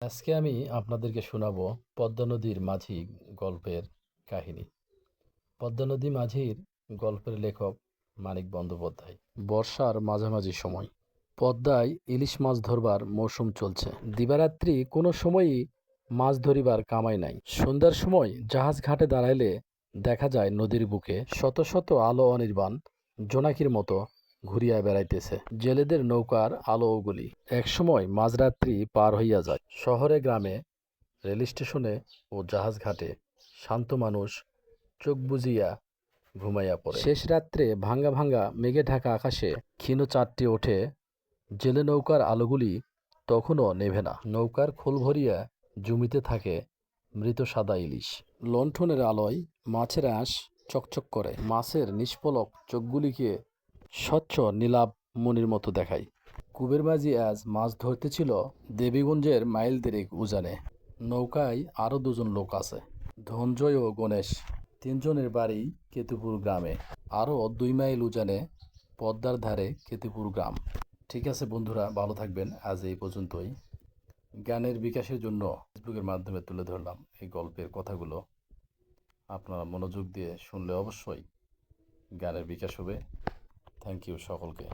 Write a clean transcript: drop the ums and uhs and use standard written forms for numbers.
আজকে আমি আপনাদেরকে শোনাবো পদ্মা নদীর মাঝি গল্পের কাহিনী। পদ্মা নদী মাঝির গল্পের লেখক মানিক বন্দ্যোপাধ্যায়। বর্ষার মাঝামাঝি সময় পদ্মায় ইলিশ মাছ ধরবার মৌসুম চলছে। দিবারাত্রি কোনো সময়ই মাছ ধরিবার কামাই নাই। সন্ধ্যার সময় জাহাজ ঘাটে দাঁড়াইলে দেখা যায় নদীর বুকে শত শত আলো অনির্বাণ জোনাকির মতো ঘুরিয়া বেড়াইতেছে। জেলেদের নৌকার আলো ওগুলি। একসময় মাঝরাত্রি পার হইয়া যায়। শহরে গ্রামে, রেল স্টেশনে ও জাহাজ ঘাটে শান্ত মানুষ চোখ বুজিয়া ঘুমাইয়া পড়ে। শেষ রাত্রে ভাঙ্গা ভাঙ্গা মেঘে ঢাকা আকাশে ক্ষীণ চাঁদটি ওঠে। জেলে নৌকার আলোগুলি তখনও নেভে না। নৌকার খোল ভরিয়া জমিতে থাকে মৃত সাদা ইলিশ। লণ্ঠনের আলোয় মাছের আঁশ চকচক করে। মাছের নিষ্পলক চোখগুলিকে স্বচ্ছ নীলাভ মণির মতো দেখায়। কুবের মাঝি আজ মাছ ধরতেছিল দেবীগঞ্জের মাইল দেরেক উজানে। নৌকায় আরও দুজন লোক আছে, ধনঞ্জয় ও গণেশ। তিনজনের বাড়ি কেতুপুর গ্রামে। আরও 2 মাইল উজানে পদ্মার ধারে কেতুপুর গ্রাম। ঠিক আছে বন্ধুরা, ভালো থাকবেন। আজ এই পর্যন্তই। জ্ঞানের বিকাশের জন্য ফেসবুকের মাধ্যমে তুলে ধরলাম এই গল্পের কথাগুলো। আপনারা মনোযোগ দিয়ে শুনলে অবশ্যই জ্ঞানের বিকাশ হবে। থ্যাংক ইউ সকলকে।